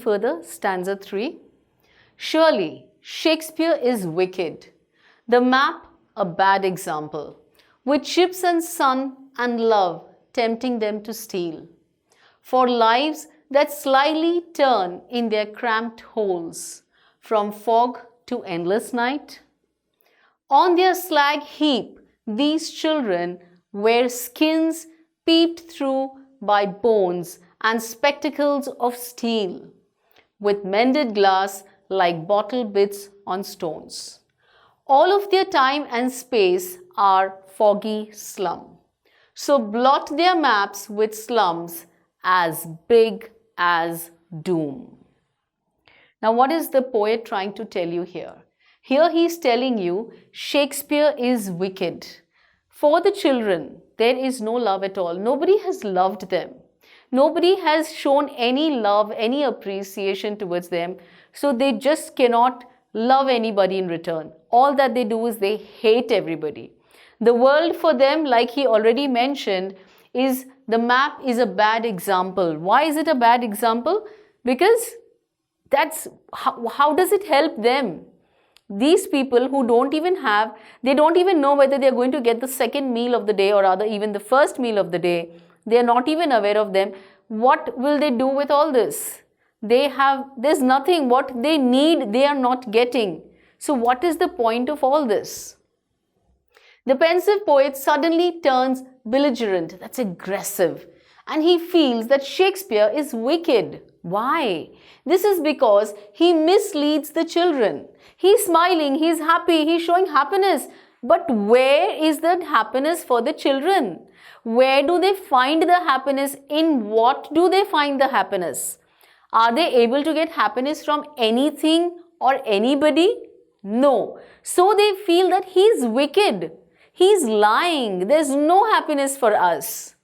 further, stanza 3. Surely, Shakespeare is wicked. The map, a bad example, with ships and sun and love tempting them to steal. For lives that slyly turn in their cramped holes, from fog to endless night. On their slag heap, these children wear skins peeped through by bones and spectacles of steel, with mended glass like bottle bits on stones. All of their time and space are foggy slum. So blot their maps with slums as big as doom. Now, what is the poet trying to tell you here? Here he is telling you Shakespeare is wicked. For the children, there is no love at all. Nobody has loved them. Nobody has shown any love, any appreciation towards them. So they just cannot love anybody in return. All that they do is they hate everybody. The world for them, like he already mentioned, is the map is a bad example. Why is it a bad example? Because that's how does it help them? These people who don't even have, they don't even know whether they're going to get the second meal of the day or rather even the first meal of the day. They're not even aware of them. What will they do with all this? There's nothing. What they need, they are not getting. So what is the point of all this? The pensive poet suddenly turns belligerent, that's aggressive, and he feels that Shakespeare is wicked. Why? This is because he misleads the children. He's smiling, he's happy, he's showing happiness. But where is that happiness for the children? Where do they find the happiness? In what do they find the happiness? Are they able to get happiness from anything or anybody? No. So they feel that he's wicked. He's lying. There's no happiness for us.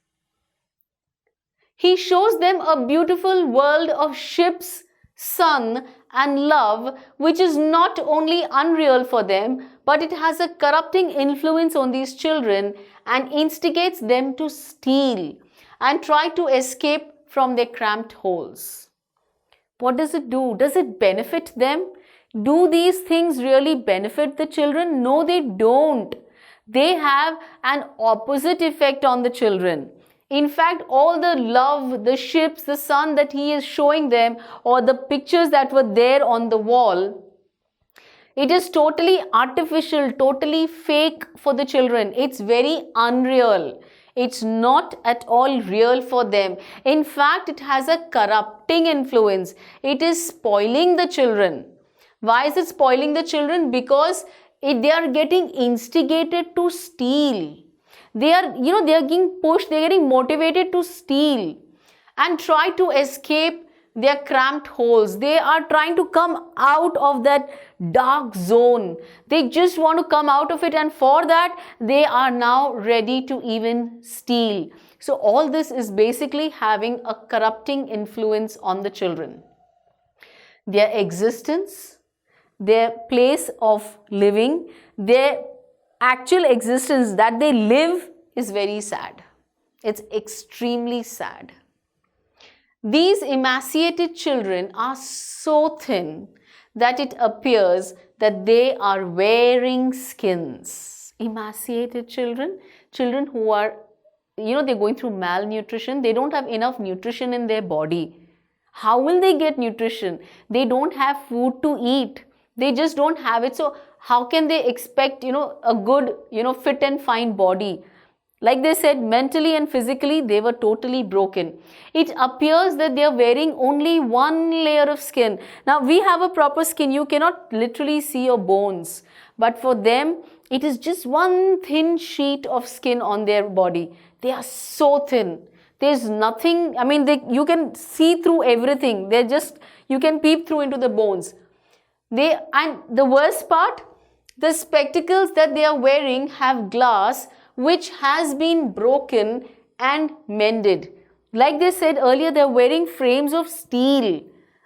He shows them a beautiful world of ships, sun and love, which is not only unreal for them, but it has a corrupting influence on these children and instigates them to steal and try to escape from their cramped holes. What does it do? Does it benefit them? Do these things really benefit the children? No, they don't. They have an opposite effect on the children. In fact, all the love, the ships, the sun that he is showing them, or the pictures that were there on the wall, it is totally artificial, totally fake for the children. It's very unreal. It's not at all real for them. In fact, it has a corrupting influence. It is spoiling the children. Why is it spoiling the children? Because they are getting instigated to steal. They are getting pushed, they are getting motivated to steal and try to escape their cramped holes. They are trying to come out of that dark zone. They just want to come out of it, and for that, they are now ready to even steal. So all this is basically having a corrupting influence on the children. Their existence, their place of living, their actual existence that they live is very sad. It's extremely sad. These emaciated children are so thin that it appears that they are wearing skins. Emaciated children, children who are, they're going through malnutrition. They don't have enough nutrition in their body. How will they get nutrition? They don't have food to eat. They just don't have it. So how can they expect, a good, fit and fine body? Like they said, mentally and physically, they were totally broken. It appears that they are wearing only one layer of skin. Now, we have a proper skin. You cannot literally see your bones. But for them, it is just one thin sheet of skin on their body. They are so thin. There's nothing, you can see through everything. You can peep through into the bones. And the worst part, the spectacles that they are wearing have glass which has been broken and mended. Like they said earlier, they're wearing frames of steel.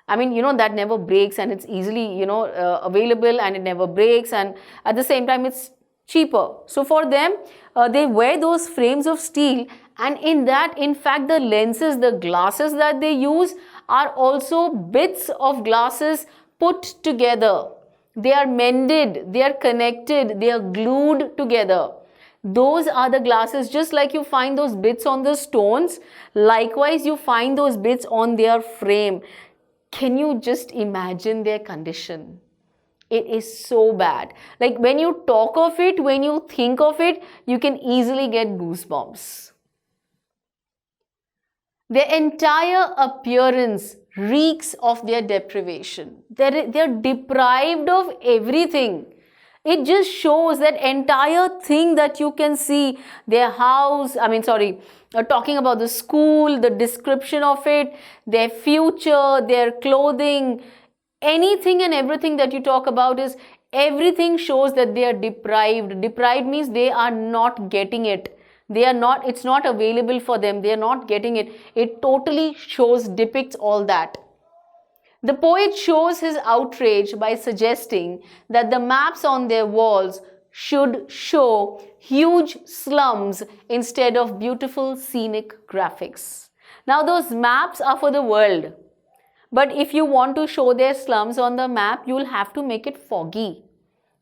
That never breaks, and it's easily, available, and it never breaks, and at the same time, it's cheaper. So for them, they wear those frames of steel, and in fact, the lenses, the glasses that they use are also bits of glasses put together. They are mended, they are connected, they are glued together. Those are the glasses, just like you find those bits on the stones, likewise you find those bits on their frame. Can you just imagine their condition? It is so bad. Like when you talk of it, when you think of it, you can easily get goosebumps. Their entire appearance reeks of their deprivation. They're deprived of everything. It just shows that entire thing that you can see, their house, talking about the school, the description of it, their future, their clothing, anything and everything that you talk about is, everything shows that they are deprived. Deprived means they are not getting it. It's not available for them. They are not getting it. It totally depicts all that. The poet shows his outrage by suggesting that the maps on their walls should show huge slums instead of beautiful scenic graphics. Now those maps are for the world. But if you want to show their slums on the map, you'll have to make it foggy.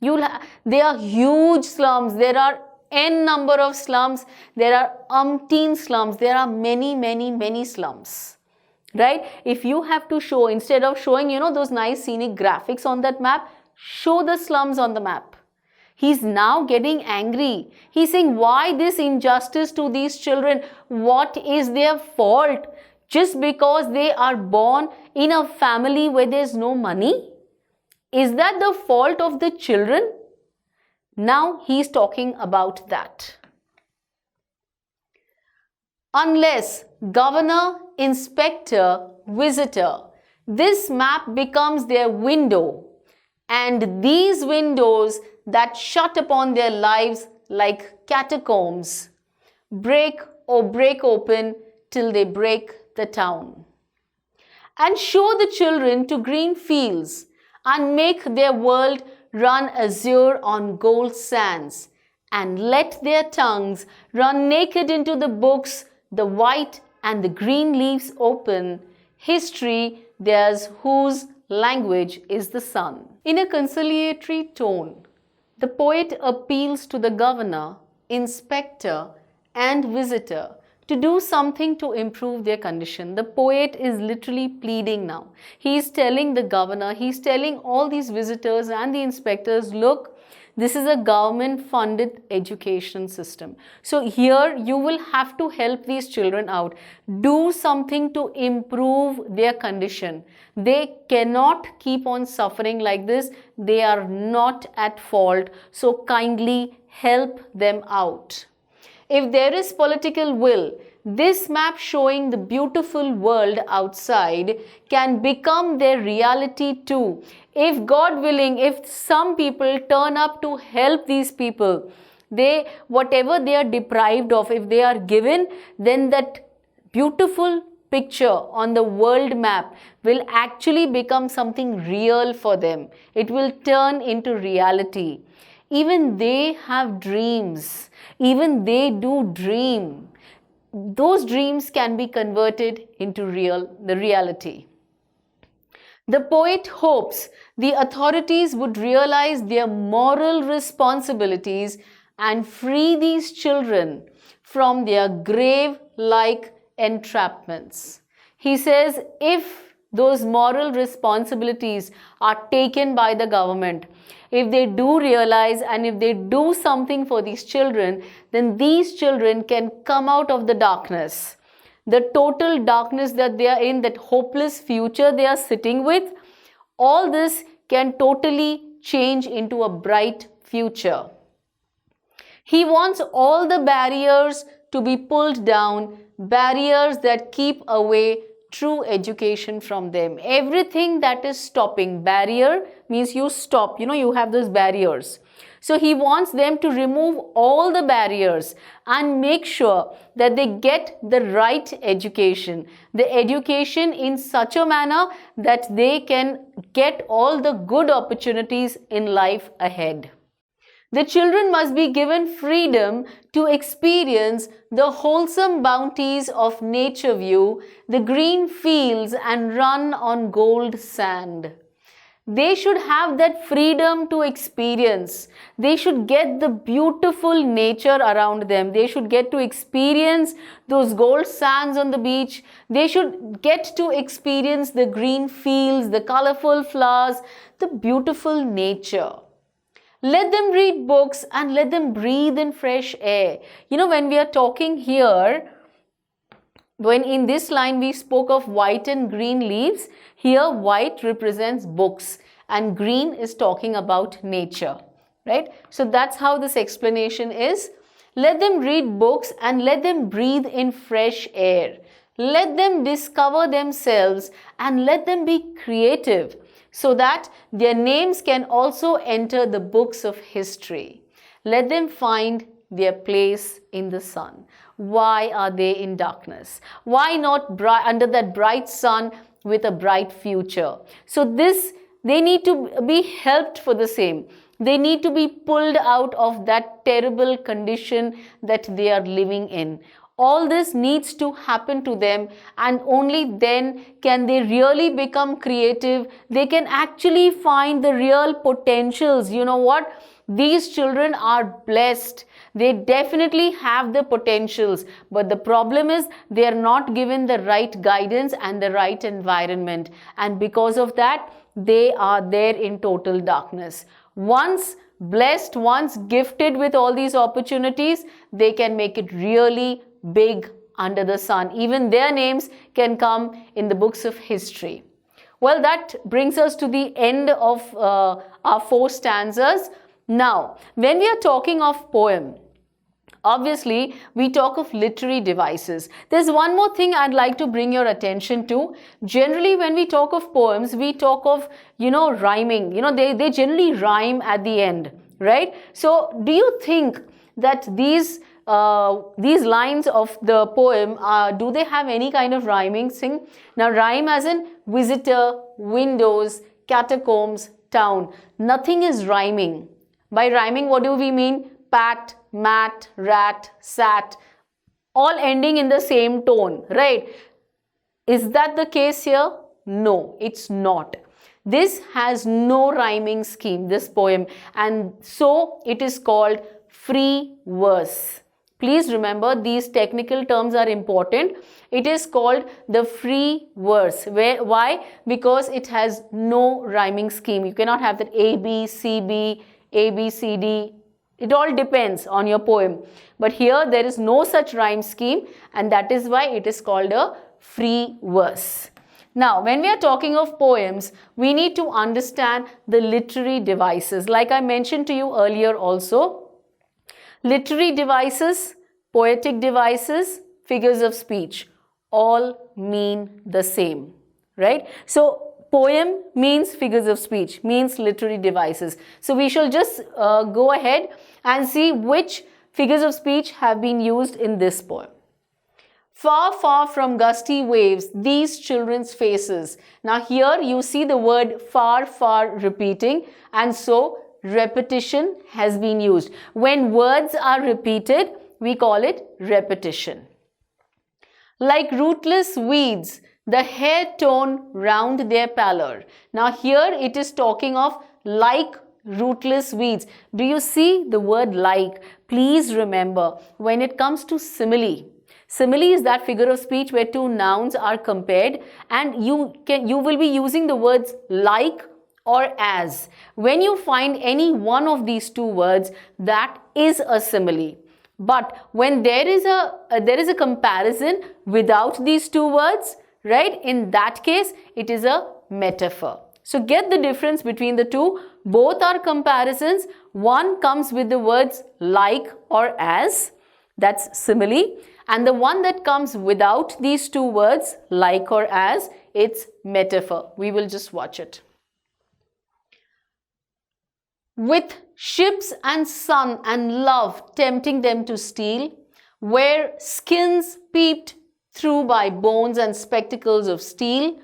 They are huge slums. There are n number of slums. There are umpteen slums. There are many, many, many slums. Right? If you have to show, instead of showing, those nice scenic graphics on that map, show the slums on the map. He's now getting angry. He's saying, why this injustice to these children? What is their fault? Just because they are born in a family where there's no money? Is that the fault of the children? Now he's talking about that. Unless governor, inspector, visitor, this map becomes their window, and these windows that shut upon their lives like catacombs break open till they break the town. And show the children to green fields and make their world run azure on gold sands, and let their tongues run naked into the books, the white and the green leaves open, history theirs whose language is the sun. In a conciliatory tone, the poet appeals to the governor, inspector and visitor to do something to improve their condition. The poet is literally pleading now. He is telling the governor, he is telling all these visitors and the inspectors, look, this is a government-funded education system. So here you will have to help these children out. Do something to improve their condition. They cannot keep on suffering like this. They are not at fault. So kindly help them out. If there is political will, this map showing the beautiful world outside can become their reality too. If God willing, if some people turn up to help these people, whatever they are deprived of, if they are given, then that beautiful picture on the world map will actually become something real for them. It will turn into reality. Even they have dreams. Even they do dream. Those dreams can be converted into the reality. The poet hopes the authorities would realize their moral responsibilities and free these children from their grave-like entrapments. He says if those moral responsibilities are taken by the government, if they do realize and if they do something for these children, then these children can come out of the darkness. The total darkness that they are in, that hopeless future they are sitting with, all this can totally change into a bright future. He wants all the barriers to be pulled down, barriers that keep away true education from them. Everything that is stopping, barrier means you stop, you have those barriers. So he wants them to remove all the barriers and make sure that they get the right education. The education in such a manner that they can get all the good opportunities in life ahead. The children must be given freedom to experience the wholesome bounties of nature view, the green fields and run on gold sand. They should have that freedom to experience. They should get the beautiful nature around them. They should get to experience those gold sands on the beach. They should get to experience the green fields, the colorful flowers, the beautiful nature. Let them read books and let them breathe in fresh air. You know, when we are talking here, when in this line we spoke of white and green leaves, here white represents books and green is talking about nature, right? So that's how this explanation is. Let them read books and let them breathe in fresh air. Let them discover themselves and let them be creative, so that their names can also enter the books of history. Let them find their place in the sun. Why are they in darkness? Why not under that bright sun with a bright future? So they need to be helped for the same. They need to be pulled out of that terrible condition that they are living in. All this needs to happen to them, and only then can they really become creative. They can actually find the real potentials. You know what? These children are blessed. They definitely have the potentials, but the problem is they are not given the right guidance and the right environment, and because of that they are there in total darkness. Once blessed, once gifted with all these opportunities, they can make it really big under the sun. Even their names can come in the books of history. Well, that brings us to the end of our 4 stanzas. Now, when we are talking of poem, obviously we talk of literary devices. There's one more thing I'd like to bring your attention to. Generally, when we talk of poems, we talk of, rhyming. They generally rhyme at the end, right? So, do you think that these lines of the poem, do they have any kind of rhyming thing? Now, rhyme as in visitor, windows, catacombs, town. Nothing is rhyming. By rhyming, what do we mean? Pat, mat, rat, sat, all ending in the same tone, right? Is that the case here? No, it's not. This has no rhyming scheme, this poem, and so it is called free verse. Please remember, these technical terms are important. It is called the free verse. Why? Because it has no rhyming scheme. You cannot have that A, B, C, B, A, B, C, D. It all depends on your poem. But here there is no such rhyme scheme, and that is why it is called a free verse. Now, when we are talking of poems, we need to understand the literary devices. Like I mentioned to you earlier also, literary devices, poetic devices, figures of speech, all mean the same, right? So, poem means figures of speech, means literary devices. So, we shall just go ahead and see which figures of speech have been used in this poem. Far, far from gusty waves, these children's faces. Now, here you see the word far, far repeating, and so repetition has been used. When words are repeated, we call it repetition. Like rootless weeds, the hair tone round their pallor. Now here it is talking of like rootless weeds. Do you see the word like? Please remember, when it comes to simile, simile is that figure of speech where two nouns are compared, and you will be using the words like or as. When you find any one of these two words, that is a simile. But when there is a comparison without these two words, right, in that case it is a metaphor. So get the difference between the two. Both are comparisons. One comes with the words like or as, that's simile, and the one that comes without these two words, like or as, it's metaphor. We will just watch it. With ships and sun and love tempting them to steal, where skins peeped through by bones and spectacles of steel,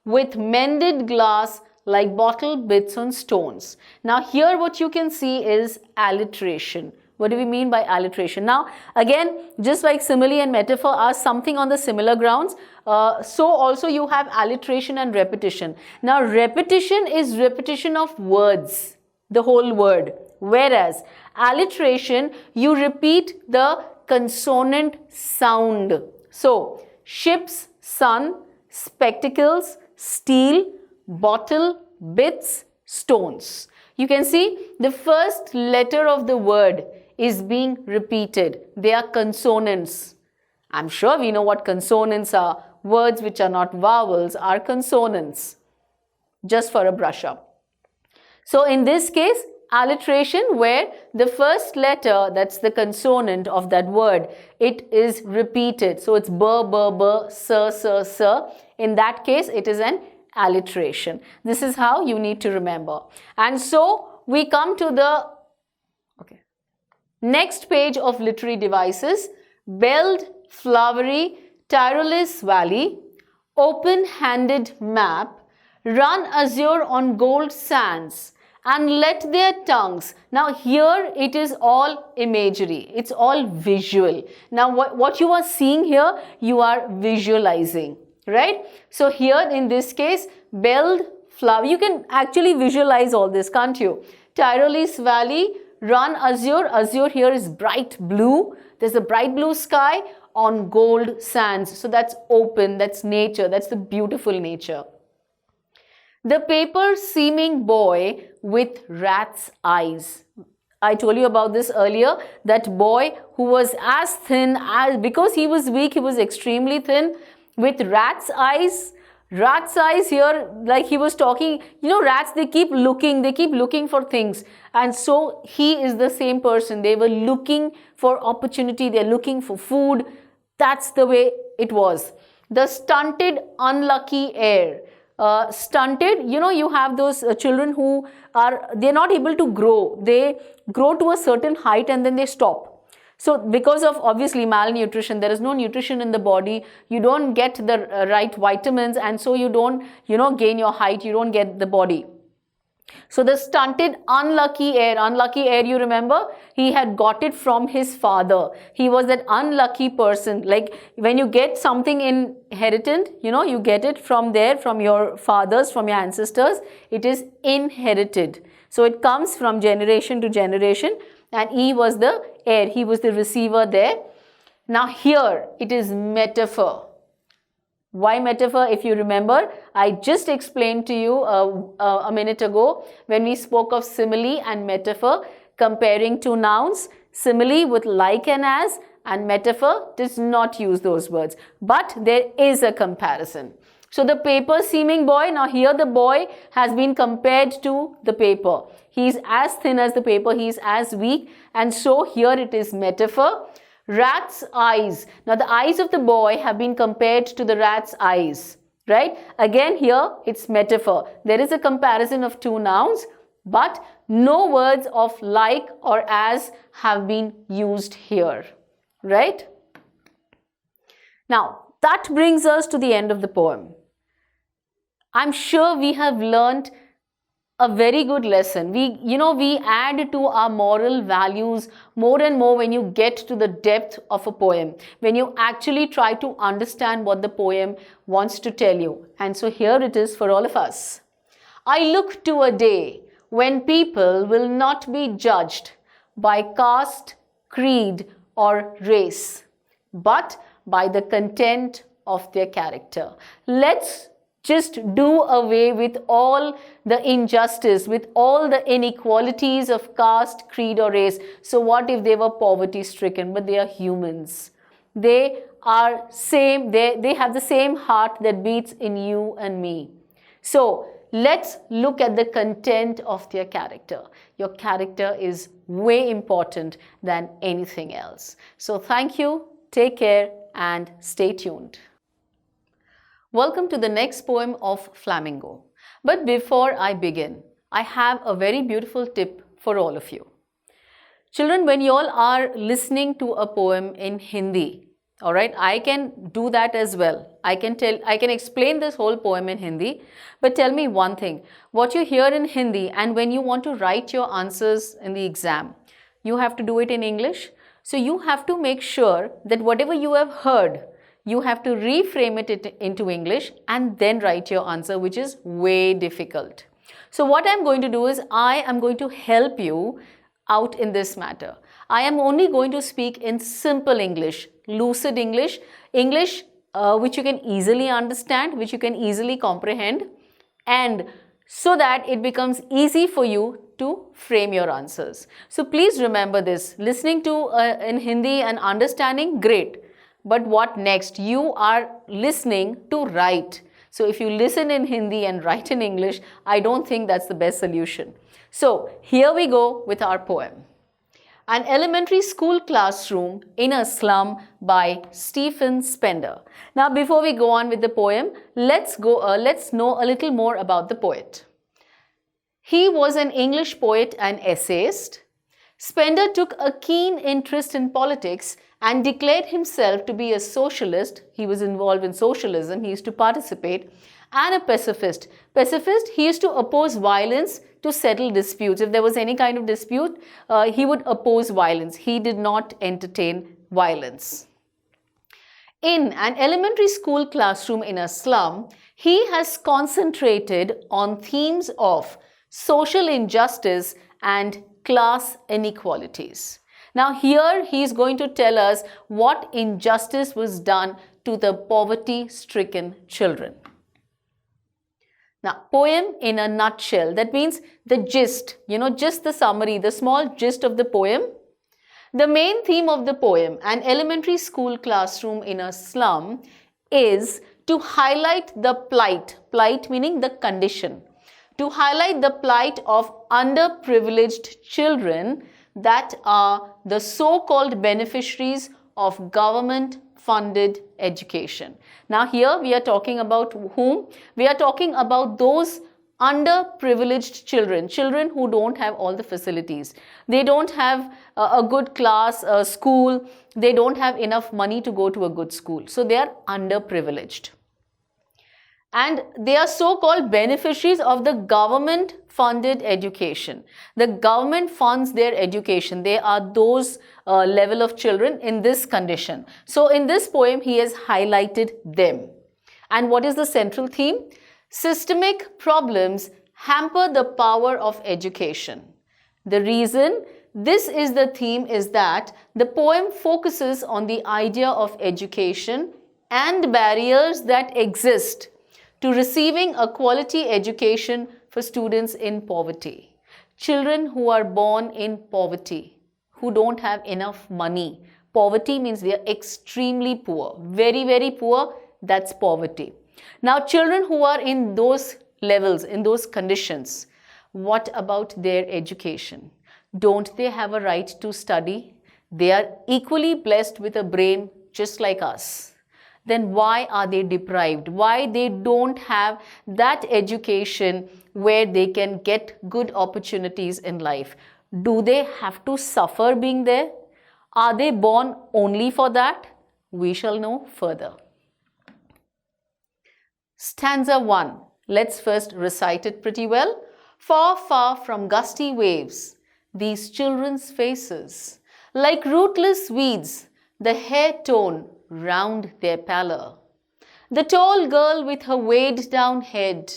with mended glass like bottle, bits on stones. Now here what you can see is alliteration. What do we mean by alliteration? Now again, just like simile and metaphor are something on the similar grounds, so also you have alliteration and repetition. Now repetition is repetition of words, the whole word, whereas alliteration, you repeat the consonant sound. So ships, sun, spectacles, steel, bottle, bits, stones. You can see the first letter of the word is being repeated. They are consonants. I'm sure we know what consonants are. Words which are not vowels are consonants. Just for a brush up. So in this case, alliteration, where the first letter, that's the consonant of that word, it is repeated. So it's b, b, b, sir, sir, sir. In that case, it is an alliteration. This is how you need to remember. And so we come to the next page of literary devices. Belled, flowery, tireless valley, open-handed map, run azure on gold sands, and let their tongues. Now here it is all imagery. It's all visual. Now what you are seeing here, you are visualizing, right? So here in this case, belled, flower, you can actually visualize all this, can't you? Tireless valley, run azure. Azure here is bright blue. There's a bright blue sky on gold sands. So that's open, that's nature, that's the beautiful nature. The paper seeming boy with rat's eyes. I told you about this earlier, that boy who was as thin as, because he was weak, he was extremely thin, with rat's eyes. Rat's eyes here, like he was talking, you know, rats, they keep looking for things. And so he is the same person. They were looking for opportunity, they're looking for food. That's the way it was. The stunted, unlucky heir. Stunted, you know, you have those children who are, they're not able to grow. They grow to a certain height and then they stop. So because of obviously malnutrition, there is no nutrition in the body, you don't get the right vitamins, and so you don't, you know, gain your height, you don't get the body. So the stunted, unlucky heir, you remember, he had got it from his father. He was that unlucky person. Like when you get something inherited, you know, you get it from there, from your fathers, from your ancestors, it is inherited. So it comes from generation to generation, and he was the heir, he was the receiver there. Now here it is metaphor. Why metaphor? If you remember, I just explained to you a minute ago when we spoke of simile and metaphor, comparing two nouns. Simile with like and as, and metaphor does not use those words. But there is a comparison. So the paper seeming boy, now here the boy has been compared to the paper. He is as thin as the paper, he is as weak, and so here it is metaphor. Rat's eyes. Now the eyes of the boy have been compared to the rat's eyes, right? Again here it's metaphor. There is a comparison of two nouns, but no words of like or as have been used here, right? Now that brings us to the end of the poem. I'm sure we have learnt a very good lesson. We add to our moral values more and more when you get to the depth of a poem, when you actually try to understand what the poem wants to tell you. And so here it is for all of us. I look to a day when people will not be judged by caste, creed, or race, but by the content of their character. Let's just do away with all the injustice, with all the inequalities of caste, creed, or race. So what if they were poverty stricken, but they are humans? They are same, they have the same heart that beats in you and me. So let's look at the content of their character. Your character is way important than anything else. So thank you, take care, and stay tuned. Welcome to the next poem of Flamingo. But before I begin, I have a very beautiful tip for all of you. Children, when you all are listening to a poem in Hindi, All right, I can do that as well. I can explain this whole poem in Hindi. But tell me one thing, what you hear in Hindi and when you want to write your answers in the exam, you have to do it in English. So you have to make sure that whatever you have heard, you have to reframe it into English and then write your answer, which is way difficult. So what I'm going to do is I am going to help you out in this matter. I am only going to speak in simple English, lucid English, English which you can easily understand, which you can easily comprehend, and so that it becomes easy for you to frame your answers. So please remember this, listening to in Hindi and understanding, great. But what next? You are listening to write. So if you listen in Hindi and write in English, I don't think that's the best solution. So here we go with our poem. An elementary school classroom in a slum by Stephen Spender. Now before we go on with the poem, let's know a little more about the poet. He was an English poet and essayist. Spender took a keen interest in politics and declared himself to be a socialist. He was involved in socialism, he used to participate, and a pacifist. Pacifist, he used to oppose violence to settle disputes. If there was any kind of dispute, he would oppose violence. He did not entertain violence. In an elementary school classroom in a slum, he has concentrated on themes of social injustice and class inequalities. Now here he is going to tell us what injustice was done to the poverty-stricken children. Now, poem in a nutshell, that means the gist, just the summary, the small gist of the poem. The main theme of the poem, an elementary school classroom in a slum, is to highlight the plight meaning the condition, to highlight the plight of underprivileged children that are the so-called beneficiaries of government-funded education. Now here we are talking about whom? We are talking about those underprivileged children who don't have all the facilities. They don't have a good class, a school. They don't have enough money to go to a good school. So they are underprivileged. And they are so-called beneficiaries of the government-funded education. The government funds their education. They are those level of children in this condition. So in this poem, he has highlighted them. And what is the central theme? Systemic problems hamper the power of education. The reason this is the theme is that the poem focuses on the idea of education and barriers that exist to receiving a quality education for students in poverty. Children who are born in poverty, who don't have enough money. Poverty means they are extremely poor, very, very poor, that's poverty. Now, children who are in those levels, in those conditions, what about their education? Don't they have a right to study? They are equally blessed with a brain just like us. Then why are they deprived? Why they don't have that education where they can get good opportunities in life? Do they have to suffer being there? Are they born only for that? We shall know further. Stanza 1. Let's first recite it pretty well. Far, far from gusty waves, these children's faces, like rootless weeds, the hair torn round their pallor. The tall girl with her weighed down head,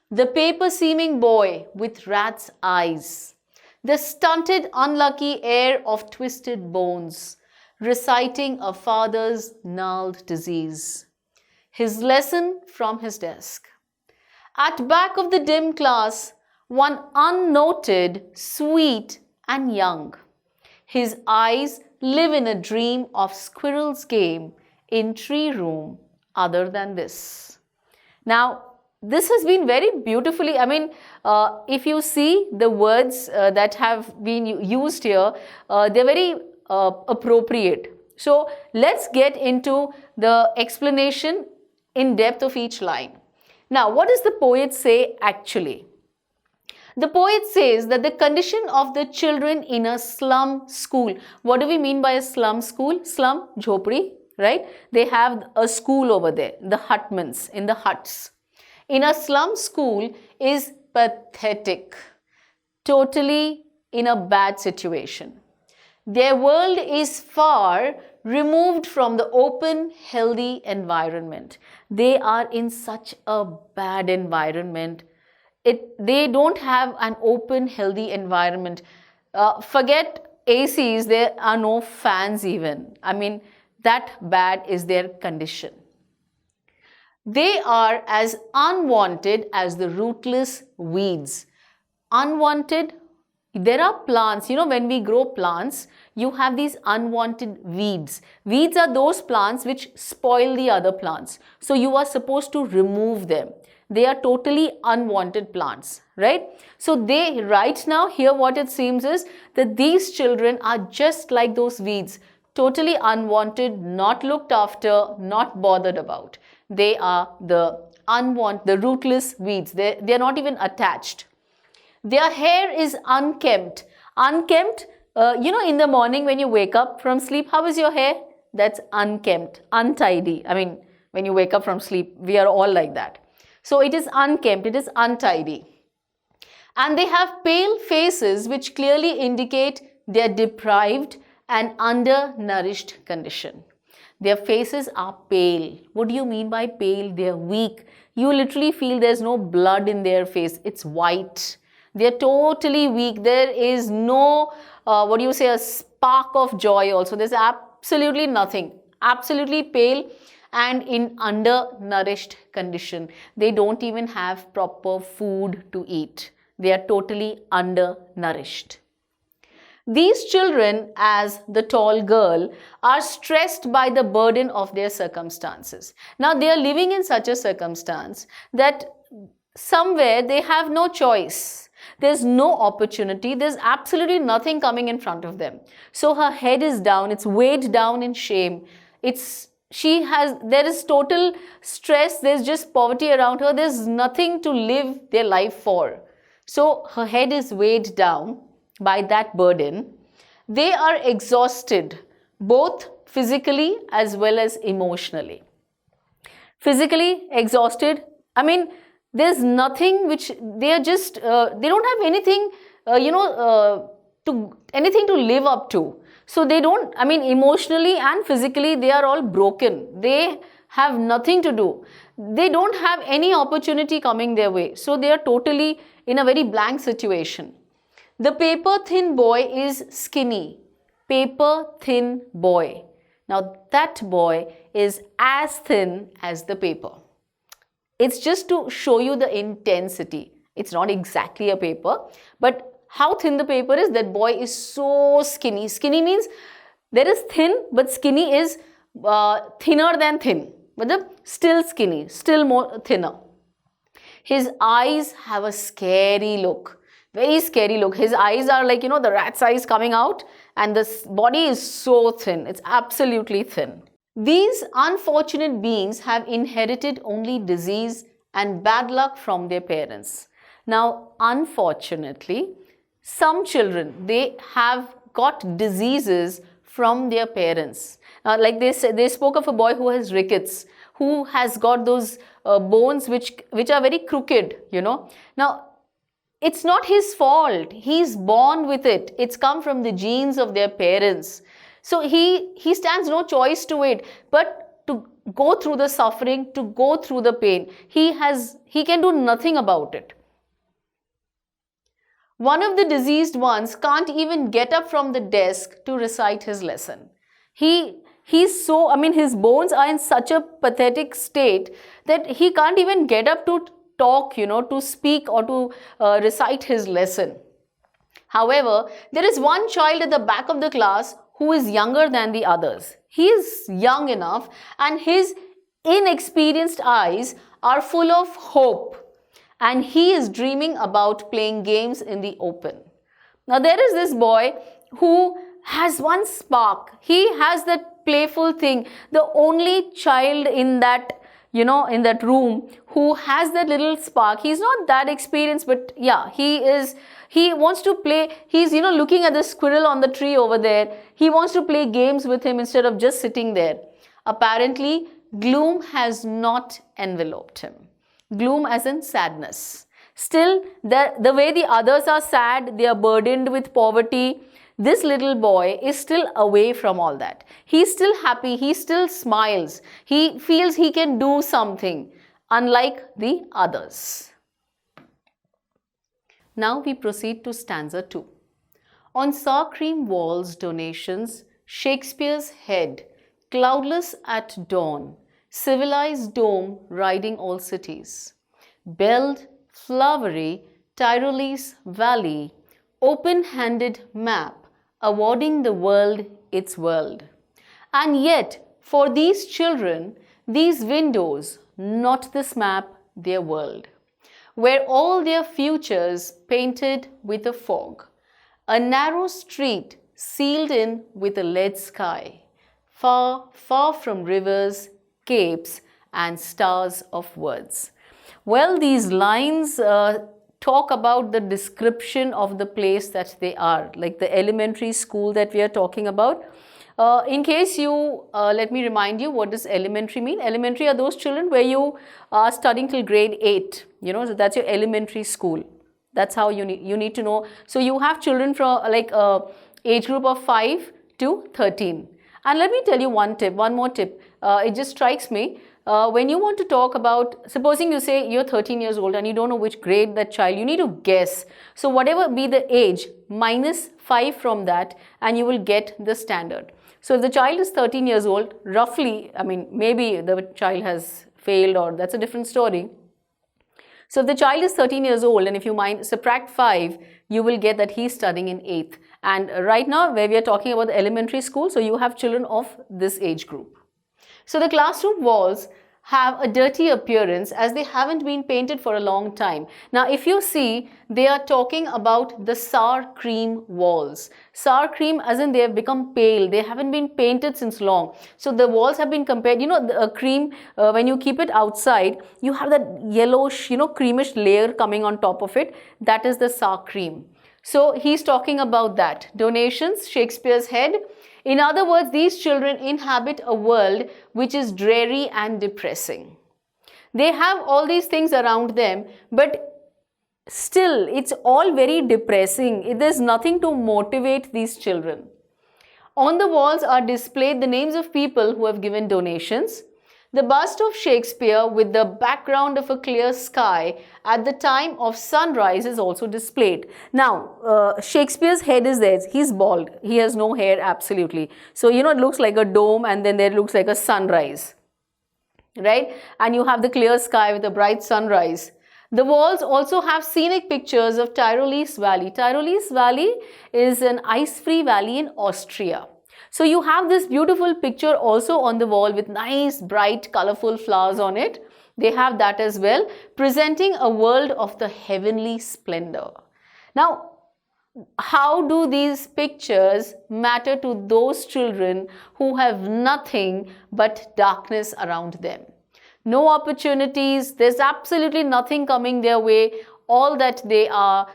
the paper-seeming boy with rat's eyes, the stunted, unlucky heir of twisted bones, reciting a father's gnarled disease. His lesson from his desk. At back of the dim class, one unnoted, sweet and young. His eyes live in a dream of squirrel's game in tree room other than this. Now, this has been very beautifully, if you see the words that have been used here, they're very appropriate. So, let's get into the explanation in depth of each line. Now, what does the poet say actually? The poet says that the condition of the children in a slum school. What do we mean by a slum school? Slum, jhopri, right? They have a school over there, the hutmans, in the huts. In a slum, school is pathetic, totally in a bad situation. Their world is far removed from the open, healthy environment. They are in such a bad environment. They don't have an open, healthy environment. Forget ACs, there are no fans even. I mean, that bad is their condition. They are as unwanted as the rootless weeds. Unwanted, there are plants, when we grow plants, you have these unwanted weeds. Weeds are those plants which spoil the other plants. So you are supposed to remove them. They are totally unwanted plants, right? So right now, here what it seems is that these children are just like those weeds, totally unwanted, not looked after, not bothered about. They are the rootless weeds. They are not even attached. Their hair is unkempt. Unkempt, in the morning when you wake up from sleep, how is your hair? That's unkempt, untidy. I mean, when you wake up from sleep, we are all like that. So it is unkempt, it is untidy. And they have pale faces which clearly indicate their deprived and undernourished condition. Their faces are pale. What do you mean by pale? They are weak. You literally feel there's no blood in their face. It's white. They're totally weak. There is no, a spark of joy also. There's absolutely nothing. Absolutely pale and in undernourished condition. They don't even have proper food to eat. They are totally undernourished. These children, as the tall girl, are stressed by the burden of their circumstances. Now, they are living in such a circumstance that somewhere they have no choice. There's no opportunity. There's absolutely nothing coming in front of them. So her head is down. It's weighed down in shame. There is total stress. There's just poverty around her. There's nothing to live their life for. So her head is weighed down by that burden. They are exhausted, both physically as well as emotionally. Physically exhausted, I mean, there's nothing which they are just, they don't have anything, anything to live up to. So they don't, emotionally and physically, they are all broken. They have nothing to do. They don't have any opportunity coming their way. So they are totally in a very blank situation. The paper-thin boy is skinny. Paper-thin boy. Now that boy is as thin as the paper. It's just to show you the intensity. It's not exactly a paper, but how thin the paper is, that boy is so skinny. Skinny means there is thin, but skinny is thinner than thin. But still skinny, still more thinner. His eyes have a scary look. Very scary look. His eyes are like, the rat's eyes coming out, and this body is so thin. It's absolutely thin. These unfortunate beings have inherited only disease and bad luck from their parents. Now, unfortunately, some children, they have got diseases from their parents. Like they spoke of a boy who has rickets, who has got those bones which are very crooked, Now, it's not his fault. He's born with it. It's come from the genes of their parents. So he stands no choice to it, but to go through the suffering, to go through the pain. He can do nothing about it. One of the diseased ones can't even get up from the desk to recite his lesson. He's so, his bones are in such a pathetic state that he can't even get up to talk, to speak or to recite his lesson. However, there is one child at the back of the class who is younger than the others. He is young enough and his inexperienced eyes are full of hope, and he is dreaming about playing games in the open. Now there is this boy who has one spark. He has that playful thing, the only child in that in that room who has that little spark. He's not that experienced, but yeah, he wants to play. He's, looking at the squirrel on the tree over there. He wants to play games with him instead of just sitting there. Apparently, gloom has not enveloped him. Gloom as in sadness. Still, the way the others are sad, they are burdened with poverty, this little boy is still away from all that. He's still happy, he still smiles, he feels he can do something, unlike the others. Now we proceed to stanza 2. On sour cream walls donations, Shakespeare's head, cloudless at dawn, civilized dome riding all cities. Belled, flowery, Tyrolese valley, open-handed map, awarding the world its world. And yet, for these children, these windows, not this map, their world, where all their futures painted with a fog, a narrow street sealed in with a lead sky, far, far from rivers, capes, and stars of words. Well, these lines talk about the description of the place that they are, like the elementary school that we are talking about. In case you, let me remind you, what does elementary mean? Elementary are those children where you are studying till grade 8, so that's your elementary school. That's how you need to know. So you have children from like age group of 5 to 13. And let me tell you one more tip. It just strikes me. When you want to talk about, supposing you say you're 13 years old and you don't know which grade that child, you need to guess. So whatever be the age, minus 5 from that and you will get the standard. So if the child is 13 years old, roughly, I mean, maybe the child has failed or that's a different story. So if the child is 13 years old and if you subtract 5, you will get that he's studying in 8th. And right now, where we are talking about the elementary school, so you have children of this age group. So the classroom walls have a dirty appearance as they haven't been painted for a long time. Now, if you see, they are talking about the sour cream walls. Sour cream as in they have become pale. They haven't been painted since long. So the walls have been compared, the cream, when you keep it outside, you have that yellowish, creamish layer coming on top of it. That is the sour cream. So he's talking about that. Donations, Shakespeare's head. In other words, these children inhabit a world which is dreary and depressing. They have all these things around them, but still it's all very depressing. There's nothing to motivate these children. On the walls are displayed the names of people who have given donations. The bust of Shakespeare with the background of a clear sky at the time of sunrise is also displayed. Now, Shakespeare's head is there. He's bald. He has no hair, absolutely. So, it looks like a dome and then there looks like a sunrise, right? And you have the clear sky with a bright sunrise. The walls also have scenic pictures of Tyrolese Valley. Tyrolese Valley is an ice-free valley in Austria. So you have this beautiful picture also on the wall with nice, bright, colorful flowers on it. They have that as well, presenting a world of the heavenly splendor. Now, how do these pictures matter to those children who have nothing but darkness around them? No opportunities, there's absolutely nothing coming their way. All that they are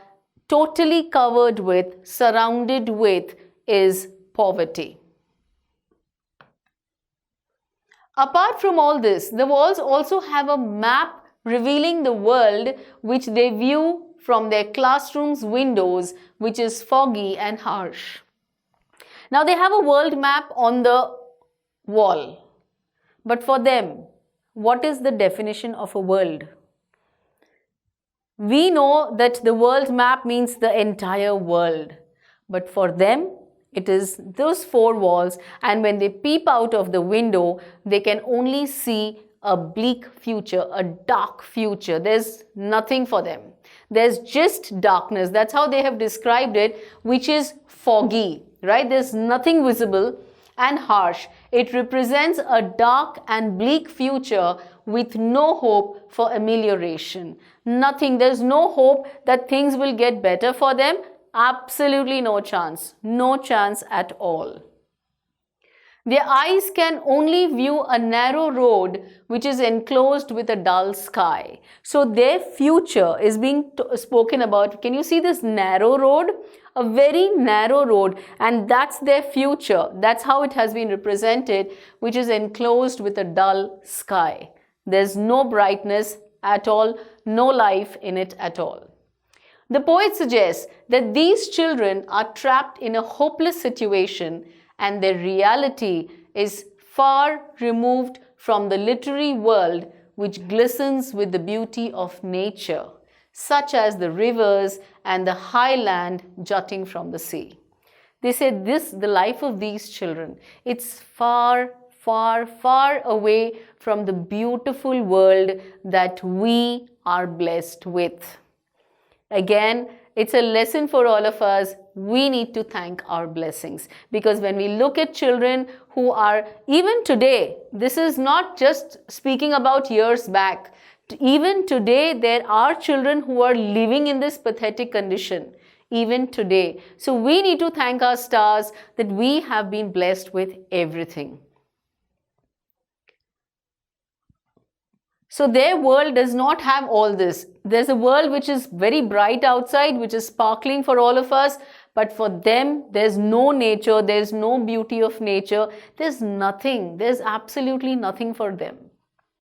totally covered with, surrounded with, is poverty. Apart from all this, the walls also have a map revealing the world which they view from their classrooms' windows, which is foggy and harsh. Now they have a world map on the wall. But for them, what is the definition of a world? We know that the world map means the entire world. But for them, it is those 4 walls, and when they peep out of the window, they can only see a bleak future, a dark future. There's nothing for them. There's just darkness. That's how they have described it, which is foggy, right? There's nothing visible and harsh. It represents a dark and bleak future with no hope for amelioration. Nothing. There's no hope that things will get better for them. Absolutely no chance at all. Their eyes can only view a narrow road which is enclosed with a dull sky. So their future is being spoken about. Can you see this narrow road? A very narrow road, and that's their future. That's how it has been represented, which is enclosed with a dull sky. There's no brightness at all, no life in it at all. The poet suggests that these children are trapped in a hopeless situation and their reality is far removed from the literary world which glistens with the beauty of nature, such as the rivers and the high land jutting from the sea. They said the life of these children, it's far, far, far away from the beautiful world that we are blessed with. Again, it's a lesson for all of us. We need to thank our blessings, because when we look at children who are, even today, this is not just speaking about years back. Even today, there are children who are living in this pathetic condition, even today. So we need to thank our stars that we have been blessed with everything. So their world does not have all this. There's a world which is very bright outside, which is sparkling for all of us. But for them, there's no nature, there's no beauty of nature. There's nothing. There's absolutely nothing for them.